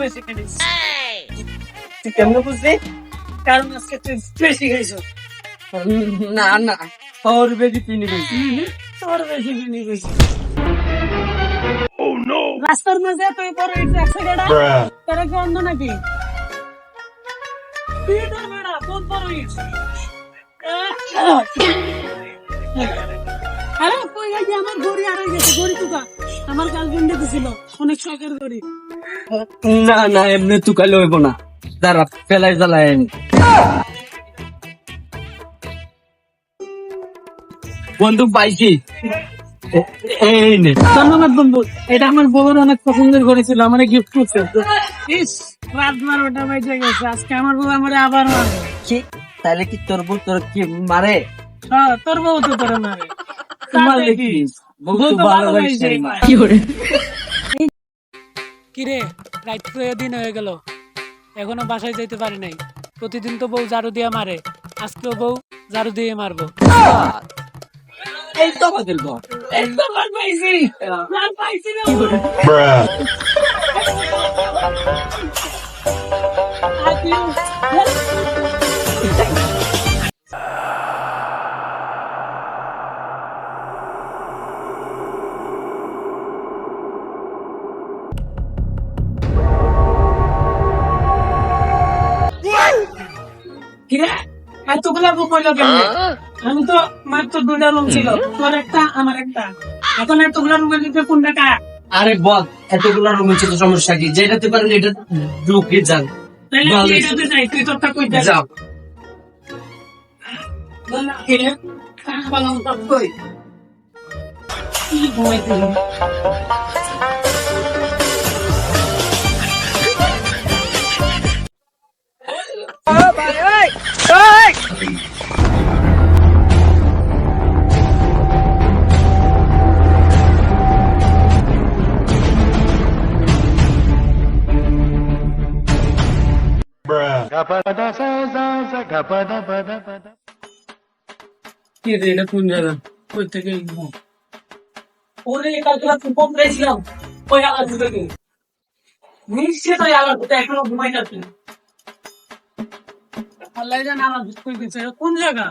বেশি খাইছিস। তুই কেমনে বুঝলি? কারণ আজকে তুই বেশি খাইছ। না না তোর বেশি পিনি গেছি। তোর বেশি কিনে গেছি। রাস্তার মাঝে তুই বড় একশো টাকা তারা কি অন্ধ নাকি? তুই তোর বেড়া কোন বড় আরে কই গেছি আমার গড়ি হারাই গেছে। গড়ি টুকা আমার গার্লফ্রেন্ডে দিছিল অনেক শখের গড়ি। না না এমনি তুকালে হইব না, দাঁড়া ফেলাই জ্বালাই আনি। বন্ধু পাইছি, এই নে। ধন্যবাদ বন্ধু, এটা আমার বউর অনেক পছন্দের ঘড়ি ছিল, আমার গিফট করছে। ইস রাত 12টা বাজে গেছে, আজকে আমার বউ আমার আবার মারবে। কি তাহলে কি তোর বউ তোর কি মারে? হ্যাঁ তোর বউ তো তোর মারে। তোমার দেখি বউ তো ভালোবাসে। কিরে রাত দিন হয়ে গেল, এখনো বাসায় যাইতে পারি নাই। প্রতিদিন তো বউ ঝাড়ু দিয়ে মারে, আজকেও বউ ঝাড়ু দিয়ে মারবো। এই তো আমাদের ঘর। একদম মার পাইছি, মার পাইছি না। কিরে এতগুলা বুক হইলো কেমনে? আমি তো মাত্র 2টা রুম ছিল, তোর একটা আমার একটা। এখন এতগুলা রুমের ভিতরে কোনটা কার? আরে বল, এতগুলা রুম হচ্ছে তো সমস্যা কি? যেটাতে পারেন এটা ঢুকে যান। তাইলে বল, এটাতে যাই, তুই তোরটা কই যা। যাও। কিরে কানা বালাম তোর কই? কি ঘুমাইতে হবে? কি রে এটা কোন জায়গা? কই থেকে এলো? ওরে কালকে রাতে ফোন করেছিলাম, ওই আলাদা থেকে নিশ্চয় তাই আলাদা এখনো ঘুমাই যাচ্ছে। আল্লাহ জানে আলাদা কই গেছে, কোন জায়গা?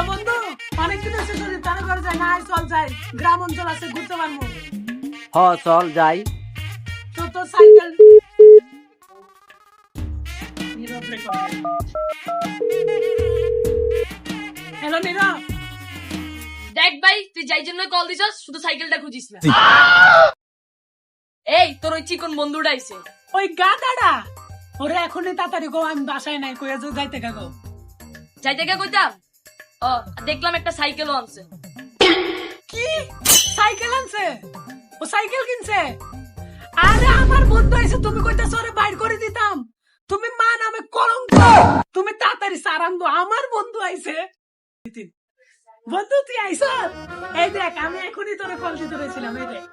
বন্ধু অনেকদিন এসে যদি তারা ঘরে যায় না, চল যাই, গ্রাম অঞ্চল আছে ঘুরতে পারবো। হ চল যাই। তো তোর সাইকেল হ্যালো নীরব, দেখ ভাই তুই যাই জন্য কল দিছস, শুধু সাইকেলটা খুঁজিস না। এই তোর ওই চিকন বন্ধুটা আইছে। ওই গাদাটা ওরে এখনই তাড়াতাড়ি গো, আমি বাসায় নাই, কইয়া যে যাইতে গো। যাইতে কে কইতাম? ও দেখলাম একটা সাইকেলও আনছে। কি সাইকেল আনছে? ও সাইকেল কিনছে? আরে আমার বন্ধু আইছে, তুমি কইতাছ ওরে বাইর করে দিতাম? তুমি মা নামে কলঙ্ক, তুমি তাড়াতাড়ি সারান দো, আমার বন্ধু আইছে। বন্ধু তুই আইছ? এই দেখ আমি এখনই তোরে কল দিতে রয়েছিলাম, এই দেখ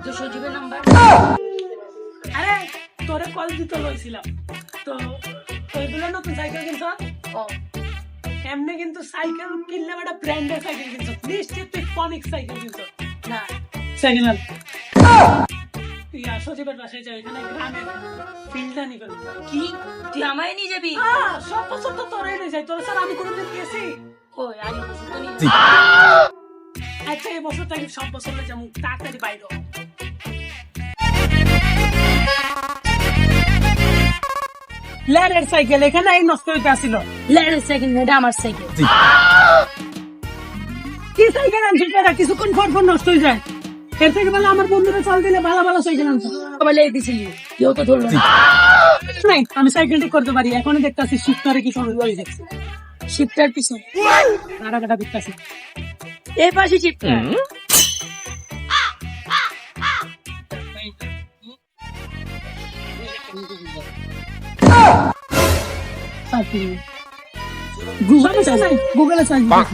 তো সজীবের নাম্বার। আরে তোরে কল দিতে লইছিলাম তো। ওইগুলো নতুন সাইকেল কিনছ? ও এমনি কিন্তু সাইকেল কিনলে একটা ব্র্যান্ডের সাইকেল কিনছ, নিশ্চিত তুই ফনিক সাইকেল কিনছ না। সাইকেল আন, তুই সজীবের বাসায় যাই, এখানে গ্রামের ফিল্ডটা নিবেন। কি তুই আমায় নিয়ে যাবি? সব বছর তো তোরে নিয়ে যাই, তোর স্যার আমি কোনোদিন গেছি? ওই আগে বসে তো নিয়ে আচ্ছা এই বছর থেকে সব বছর যেমন তাড়াতাড়ি বাইর হ। ল্যাডের সাইকেল এখানে এই নষ্ট হইতে আসিল। লেডের সাইকেল, এটা আমার সাইকেল। কি সাইকেল আনছিস বেটা? কিছুক্ষণ পর পর নষ্ট হয়ে যায়। এর থেকে ভালো আমার বন্ধুরা চাল দিলে ভালো ভালো সাইকেল আনছে। সবাই লেগে দিছিলি, কেউ তো ধরলো না। নাই আমি সাইকেল ঠিক করতে পারি, এখনই দেখতেছি শিফটারে কি সময় লয়ে যাচ্ছে। শিফটার পিছনে কাটা কাটা দেখতেছি। এই পাশে শিফট গুগলে সার্চ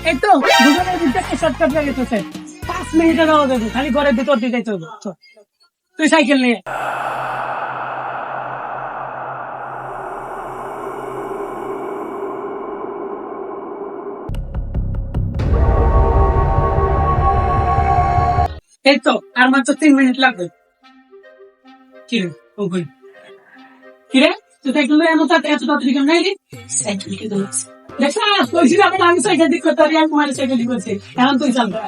এই তো গুগলের ভিতরে শর্টকাট লাগে তো স্যার 5 মিনিটে যাওয়া যাবে খালি ঘরের ভিতর দিয়ে যাইতে হবে চল। তুই সাইকেল নিয়ে এই তো আর মাত্র 3 মিনিট লাগবে কি রে ওই কি রে তুই সাইকেল নিয়ে এত তাড়াতাড়ি কেন নাই রে সাইকেল কি দৌড়াচ্ছে দেখা কইছি আমি সাইকেল দিক করতে আর তোমার সাইকেল দিক করছে এখন তুই চালাতে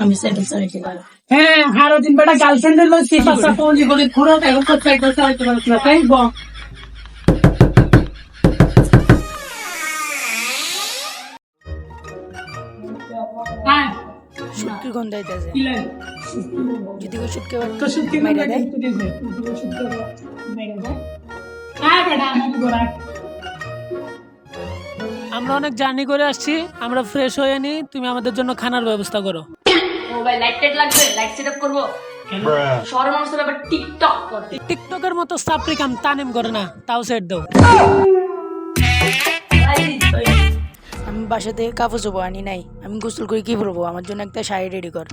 আমি সাইকেল চালাতে পারবো হ্যাঁ হারো দিন বেটা গার্লফ্রেন্ডের লোক সে পাশা ফোন করে ঘুরো এখন তো সাইকেল চালাতে পারছ না তাই বল হ্যাঁ শুটকি গন্ধ আইতাছে কি লাগে যদি ওই শুটকি তো শুটকি মাইরা দেয় আমরা অনেক জার্নি করে আসছি আমরা ফ্রেশ হয়ে নি তুমি আমাদের জন্য খানার ব্যবস্থা করো ও ভাই লাইট টাইট লাগবে লাইট সেটআপ করবো শহরের মানুষ তো আবার টিকটক করে টিকটকের মতো সাপড়ি কাম তানিম করে না তাও সেট দাও আমি বাসা থেকে কাপড় চোপড় আনি নাই আমি গোসল করে কি পরবো আমার জন্য একটা শাড়ি রেডি কর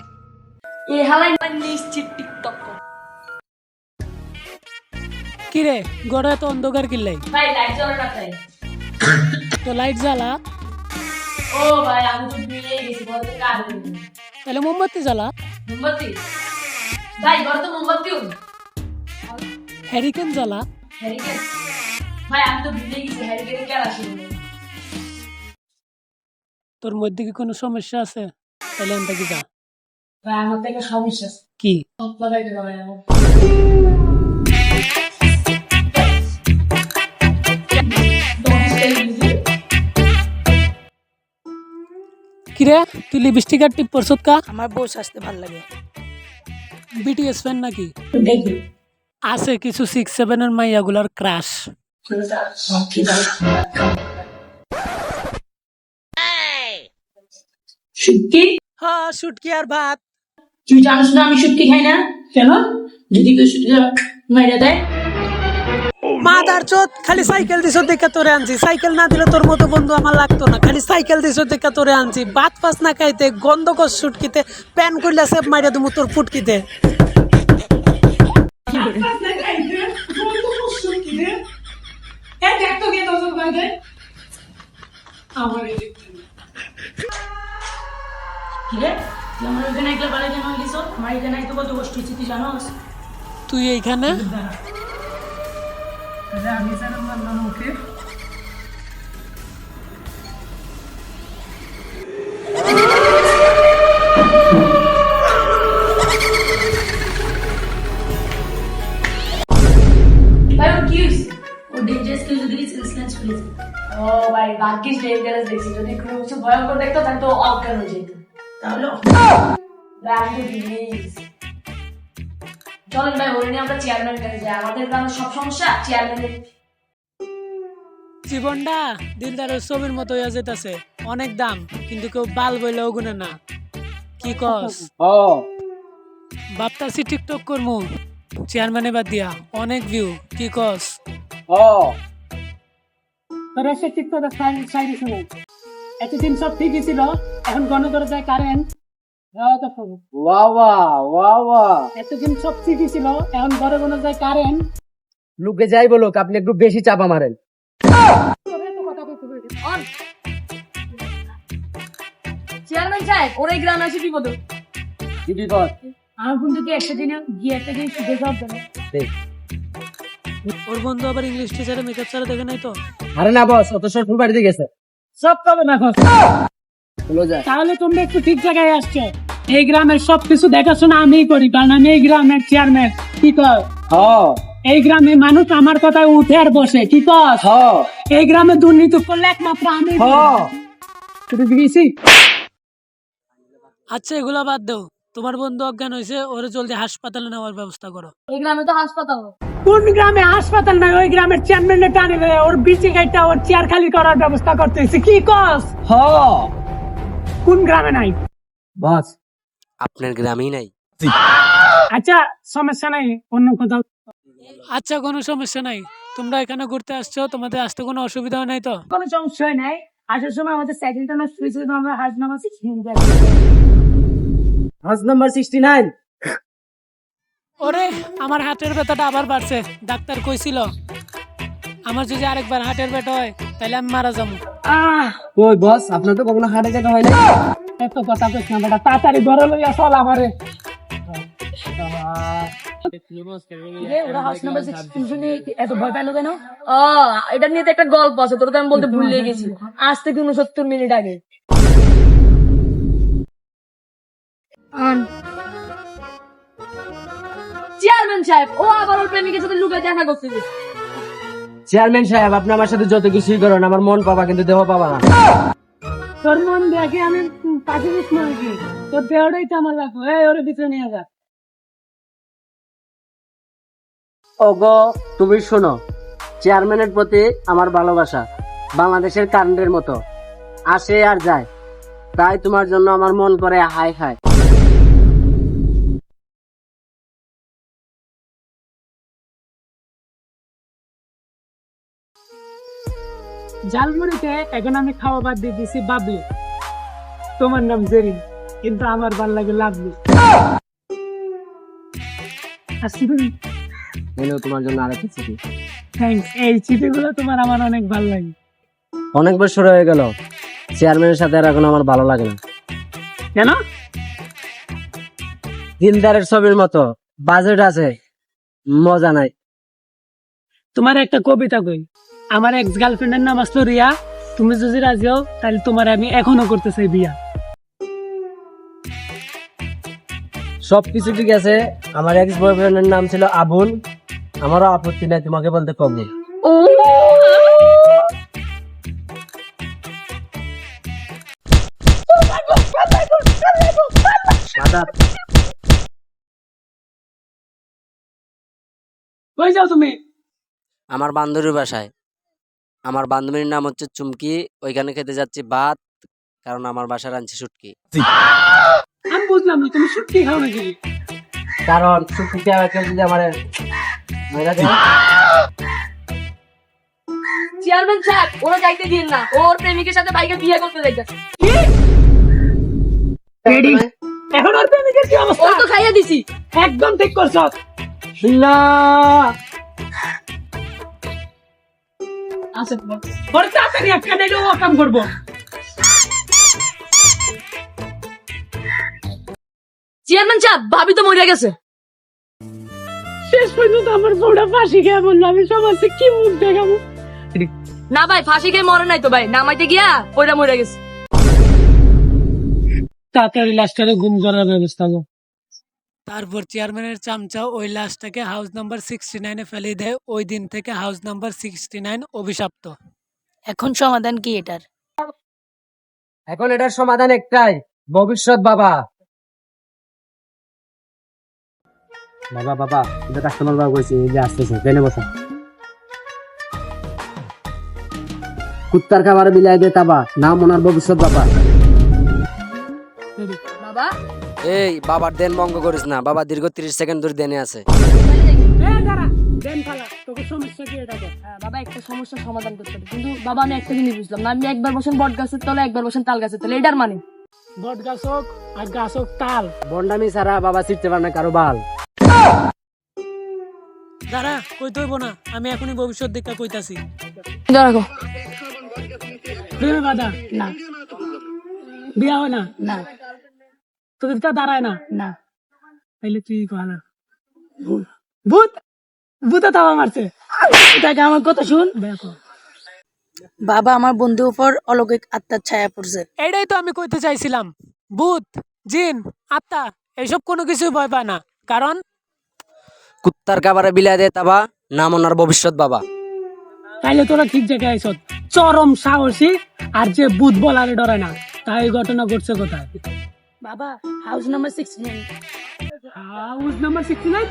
এই হালাই নিশ্চিত টিকটক করে কি রে গড়ে তো অন্ধকার কিল্লাই ভাই লাইট জ্বলে না তাই তো লাইট জ্বালা ও ভাই আমি তো বিয়ে গেছি বলতে কার তাহলে মোমবাতি জ্বালা মোমবাতি ভাই ঘরে তো মোমবাতি হ্যারিকেন জ্বালা হ্যারিকেন ভাই আমি তো বিয়ে গেছি হ্যারিকেন কে আসি তোর মধ্যে কি কোনো সমস্যা আছে তাহলে আমি কি যা ভাই আমার থেকে সমস্যা আছে কি সব লাগাইতে ভাই আমার কিরে তুই লিপস্টিক আর টিপ পরছত কা আমার বউ আসতে ভাল লাগে বিটিএস ফ্যান নাকি দেখি আছে কিছু 6-7 এর মাইয়াগুলার ক্রাশ শুটকি হ্যাঁ শুটকি আর ভাত তুই জানিস না আমি শুটকি খাই না কেন যদি কেউ শুটকি মাইরা দেয় মাদার চোদ খালি সাইকেল দিছ দেখে তোরে আনছি সাইকেল না দিলে তোর মতো বন্ধু আমার লাগতো না খালি সাইকেল দিছ দেখে তোরে আনছি ভাত ফাস না খাইতে গন্ধ কর শুটকিতে প্যান করলে সেপ মাইরা তুমি তোর ফুটকিতে কিরে তুই আমার ওইখানে একলা বাড়ি কেন গেছ আমার এখানে তো কত কষ্ট হচ্ছে তুই জানোস তুই এইখানে আমি জানাম মানলাম ওকে ভাই ওর কি হয়েছে ও ডেঞ্জারাস কেউ যদি সেন্সলেস প্লিজ ও ভাই ভাগ্যিস ডেঞ্জারাস দেখছি যদি কোনো কিছু ভয়ঙ্কর দেখতো তাহলে তো অজ্ঞান হয়ে যেত তাহলে চলেন ভাই ওরে নিয়ে আমরা চেয়ারম্যান কাছে যাই আমাদের গ্রামের সব সমস্যা চেয়ারম্যানের জীবনটা দিলদারের ছবির মতো হয়ে যেতেছে অনেক দাম কিন্তু কেউ বাল বইলে ওগুনে না কি কস ভাবতাছি টিকটক করমু চেয়ারম্যানে বাদ দিয়া অনেক ভিউ কি কস তোরা সে টিকটক সাইড শুনে এতদিন সব ঠিকই ছিল এখন গণদরজায় কারেন্ট এতদিন সব ঠিকই ছিল এখন ঘরে গণদরজায় কারেন্ট লোকে যাই বলুক আপনি একটু বেশি চাপা মারেন চেয়ারম্যান সাহেব ওর এই গ্রামে আসে বিপদ কি বিপদ আমার বন্ধু কি একটা দিন গিয়ে একটা জিনিস দেখাও দেবে ওর বন্ধু আবার ইংলিশ টিচারে মেকআপ ছাড়া দেখে নাই তো আরে না বস অত শ্বশুর বাড়িতে গেছে সব পাবে না খোঁজ চলো যায় তাহলে তোমরা একটু ঠিক জায়গায় আসছো এই গ্রামের সবকিছু দেখাশোনা আমিই করি কারণ আমি এই গ্রামের চেয়ারম্যান কি কর এই গ্রামে মানুষ আমার কথায় উঠে আর বসে কি কর এই গ্রামে দুর্নীতি করলে একমাত্র আমি আচ্ছা এগুলা বাদ দাও তোমার বন্ধু অজ্ঞান হয়েছে ওরে জলদি হাসপাতালে নেওয়ার ব্যবস্থা করো এই গ্রামে তো হাসপাতাল কোন গ্রামে হাসপাতাল নাই ওই গ্রামের চেয়ারম্যানের টানে দেয়, ওর বিচি গাইটা ওর চেয়ার খালি করার ব্যবস্থা করতেছি। কি কস? হ কোন গ্রামে নাই? বস আপনার গ্রামেই নাই? আচ্ছা সমস্যা নাই, অন্য কোথাও। আচ্ছা কোনো সমস্যা নাই, তোমরা এখানে ঘুরতে আসছো, তোমাদের আসতে কোনো অসুবিধা নাই তো? কোনো সমস্যা নাই, আসার সময় আমাদের সাইকেলটা নষ্ট হয়েছিল, তো আমরা হাজ নামা হাউস নাম্বার 69। ওরে আমার হাতের ব্যথাটা আবার বাড়ছে, ডাক্তার কইছিল আমার যদি আরেকবার হাতের ব্যথা হয় তাহলে আমি মারা যাবো। কই বস, আপনার তো কখনো হার্ট অ্যাটাক হয় না? এত কথা কইছ না বেটা, তাড়াতাড়ি ঘরে লইয়া চল আমারে। ওরা হাউস নাম্বার 16 শুনে এত ভয় পেলো কেন? এটা নিয়ে তো একটা গল্প আছে, তোর তো আমি বলতে ভুলে গেছি। আজ থেকে 69 মিনিট আগে। চেয়ারম্যান সাহেব, ও আবার ওর প্রেমিকের সাথে লুকায় দেখা করতেছে। চেয়ারম্যান সাহেব, আপনি আমার সাথে যত কিছুই করেন, আমার মন পাবা কিন্তু দেহ পাবা না। তোর মন দেখে আমি পাখি দিস না নাকি? তোর দেহটাই তো আমার লাগবে। এই ওরে ভিতরে নিয়ে যা। ওগো তুমি শোনো, চেয়ারম্যানের প্রতি আমার ভালোবাসা বাংলাদেশের কারেন্টের মতো আসে আর যায়, তাই তোমার জন্য আমার মন করে হাই হাই। ঝালমুড়িতে এখন আমি খাওয়া বাদ দিয়ে দিছি বাবলি, তোমার নাম জেরিন, কিন্তু আমার ভাল লাগে লাভলি। তোমার জন্য আরেকটা চিঠি। থ্যাঙ্কস, এই চিঠিগুলো তোমার আমার অনেক ভালো লাগে। অনেক বছর হয়ে গেল চেয়ারম্যানের সাথে আর এখন আমার ভালো লাগে না। কেন? দিলদারের ছবির মতো বাজেট আছে, মজা নাই। তোমার একটা কবিতা কই, আমার এক্স গার্লফ্রেন্ডের নাম আসলো রিয়া, তুমি যদি রাজি হও তাহলে তোমার আমি এখনো করতে চাই বিয়া। সবকিছু ঠিক আছে, আমার এক্স বয়ফ্রেন্ডের নাম ছিল আবুল, আমারও আপত্তি নাই তোমাকে বলতে কবুল। কই যাও তুমি? আমার বান্ধবীর বাসায়। আমার বান্ধবীর নাম হচ্ছে চুমকি, ওইখানে খেতে যাচ্ছি ভাত, কারণ আমার বাসায় রাঁধছে শুটকি। আমি বুঝলাম না, তুমি সত্যি খাও নাকি? কারণ সুখীকে কেউ যদি আমার চেয়ারম্যান সাহেব, ওরা যাইতে দিন না, ওর প্রেমিকের সাথে ভাইকে বিয়ে করতে যাইতেছে। এখন আর প্রেমিকের কি অবস্থা? ও তো খাইয়া দিছি। একদম ঠিক করছ। আচ্ছা পরে তাড়াতাড়ি একটা ডাইলে ও কাম করবো। চেয়ারম্যান সাহেব, ভাবি তো মরে গেছে। শেষ পর্যন্ত আমার বউটা ফাঁসি খেয়ে বললো, আমি সমাজে কি মুখ দেখাবো? না ভাই, ফাঁসি খেয়ে মরে নাই তো ভাই, নামাইতে গিয়া ওইটা মরে গেছে। তাড়াতাড়ি লাশটারে গুম করার ব্যবস্থা করো। তারপর চেয়ারম্যানের চামচা ওই লাশটাকে হাউস নাম্বার 69 ফেলে দেয়। ওই দিন থেকে হাউস নাম্বার 69 অভিশপ্ত। এখন সমাধান কি এটার? এখন এটার সমাধান একটাই, ভবিষ্যৎ বাবা। বাবা বাবা, এটা কাস্টমার বাবা কইছে, এই যে আসতেছে, জেনে বসা। কুত্তার খাবার বিলাই দে তাবা, নাম ওনার ভবিষ্যৎ বাবা। বাবা, এই বাবার দেন ভঙ্গ করিস না, বাবা দীর্ঘ 30 সেকেন্ড ধরে দেনে আছে। বাবা একটা সমস্যার সমাধান করতে হবে, কিন্তু বাবা আমি একটা জিনিস বুঝলাম না, আমি একবার বসেন বট গাছের তলে, একবার বসেন তাল গাছের তলে, এটার মানে? বট গাছ হোক আর গাছ হোক তাল, বন্ডামি ছাড়া বাবা শিখতে পারে না কারো বাল। দাঁড়া কইতে হইব না, আমি এখনই ভবিষ্যৎ দেখা কইতাছি। রাখো। প্রেমে বাধা না বিয়া হয় না, না তোদের তা দাঁড়ায় না, না। তাইলে তুই ভালো ভূত ভূতে তাওয়া মারছে। এটাকে আমার কথা শুন। দেখো বাবা, আমার বন্ধুর উপর অলৌকিক আত্মার ছায়া পড়ছে। এইটাই তো আমি কইতে চাইছিলাম, ভূত জিন আত্মা এইসব কোনো কিছু ভয় পায় না, কারণ কুত্তার খাবারে বিলাই দে তাবা, নাম ওনার ভবিষ্যৎ বাবা। তাইলে তোরা ঠিক জায়গায় আইছ, চরম সাহসী আর যে ভূত বলারে ডরে না। তাই এই ঘটনা ঘটছে কোথায়? বাবা, হাউস নাম্বার 69। House number 69।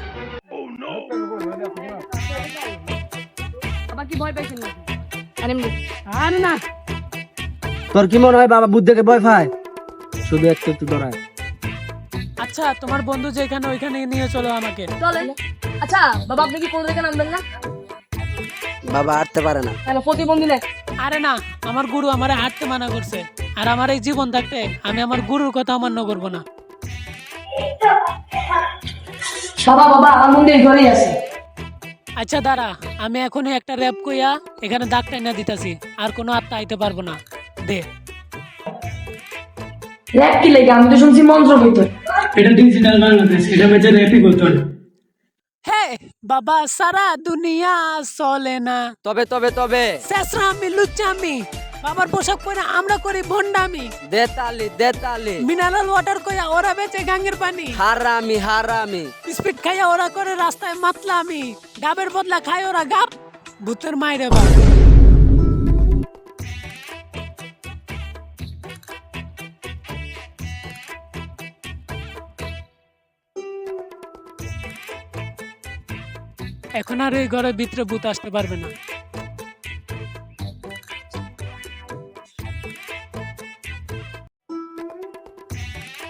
কি ভয় পাইছেন না আর এমনি আর না তোর কি মনে হয় বাবা বুদ্ধকে ভয় পায়? শুধু একটু একটু ধরায়। আচ্ছা তোমার বন্ধু যেখানে ওইখানে নিয়ে চলো আমাকে। চলে। আচ্ছা বাবা আপনি কি কোনো জায়গায় নামবেন না? বাবা হাঁটতে পারে না। তাহলে প্রতিবন্ধী নেই। আরে না, আমার গুরু আমারে হাঁটতে মানা করছে, আর আমার এই জীবন থাকতে আমি আমার গুরুর কথা অমান্য করবো না। বাবা বাবা আমার মন্দির ঘরেই আছে। আচ্ছা দাঁড়া, আমি এখনই একটা র্যাপ কইয়া এখানে দাগ টাইনা দিতাছি, আর কোনো আত্মা আইতে পারবো না। দে। র্যাপ কি লাগে? আমি তো শুনছি মন্ত্র বইতো। এটা ডিজিটাল বাংলাদেশ, এটা বেঁচে র্যাপই করতে হবে। হে বাবা, সারা দুনিয়া চলে না, তবে তবে তবে শেষরামি লুচ্চামি, বাবার পোশাক পরে আমরা করি ভন্ডামি, দে তালি দে তালি, মিনারেল ওয়াটার কইয়া ওরা বেচে গাঙ্গের পানি, হারামি হারামি। স্পিড খাইয়া ওরা করে রাস্তায় মাতলামি, গাবের বদলা খায় ওরা গাব, ভূতের মাইরে বাপ। এখন আর এই ঘরের ভিতরে ভূত আসতে পারবে না।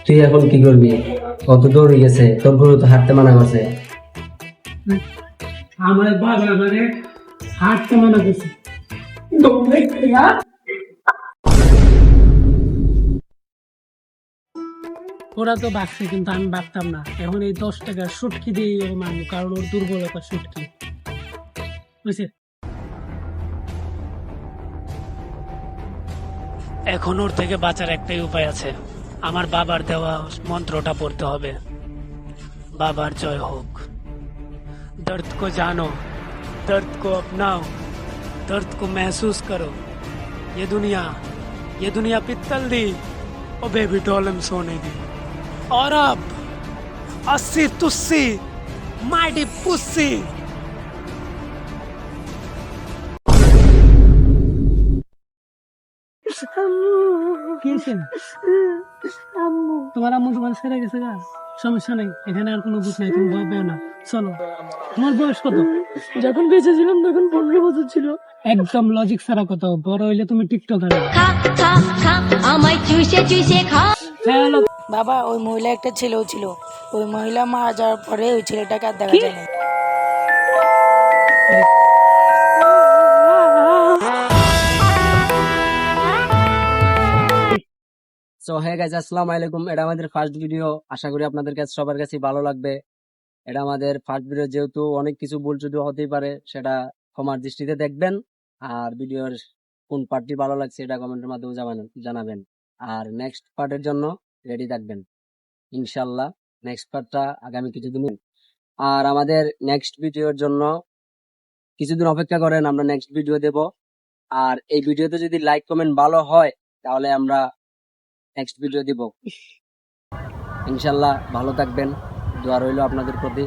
তুই এখন কি করবি? কত দৌড়ে গেছে, তোর গুরু তো হাঁটতে মানা করছে। আমার বাবা আমারে হাঁটতে মানা করছে। দৌড়ে গেলা। ওরা তো বাঁচছে, কিন্তু আমি বাঁচতাম না। এখন এই 10 টাকা সুটকি দিয়ে ওর মানবো, কারণ ওর দুর্বলতা সুটকি, বুঝছে? এখন ওর থেকে বাঁচার একটাই উপায় আছে, আমার বাবার দেওয়া মন্ত্রটা পড়তে হবে। বাবার জয় হোক। दर्द को जानो, दर्द को अपनाओ, दर्द को महसूस करो। ये दुनिया पित्तल दी, ओ बेबी डॉलम सोने दी। और अब 80 तुस्सी माइटी पुस्सी। তোমার আম্মু তোমার ছেড়ে গেছে গা? সমস্যা নেই, এখানে আর কোনো ভূত নাই, তুমি ভয় পেও না। চলো। তোমার বয়স কত? যখন বেঁচে ছিলাম তখন 15 বছর ছিল। একদম লজিক ছাড়া কথা, বড় হইলে তুমি টিকটক হবে। আমায় চুষে চুষে খা। হ্যালো বাবা, ওই মহিলা একটা ছেলেও ছিল। ওই মহিলা মারা যাওয়ার পরে ওই ছেলেটাকে আর দেখা যায় না। সো হে গাইস, আসসালামু আলাইকুম। এটা আমাদের ফার্স্ট ভিডিও, আশা করি আপনাদের কাছে সবার কাছে ভালো লাগবে। এটা আমাদের ফার্স্ট ভিডিও, যেহেতু অনেক কিছু ভুল যদি হতেই পারে, সেটা ক্ষমার দৃষ্টিতে দেখবেন। আর ভিডিওর কোন পার্টটি ভালো লাগছে এটা কমেন্টের মাধ্যমে জানাবেন। আর নেক্সট পার্টের জন্য রেডি থাকবেন ইনশাল্লাহ। নেক্সট পার্টটা আগামী কিছুদিন। আর আমাদের নেক্সট ভিডিওর জন্য কিছুদিন অপেক্ষা করেন, আমরা নেক্সট ভিডিও দেব। আর এই ভিডিওতে যদি লাইক কমেন্ট ভালো হয়, তাহলে আমরা নেক্সট ভিডিও দিব ইনশাল্লাহ। ভালো থাকবেন, দোয়া রইল আপনাদের প্রতি।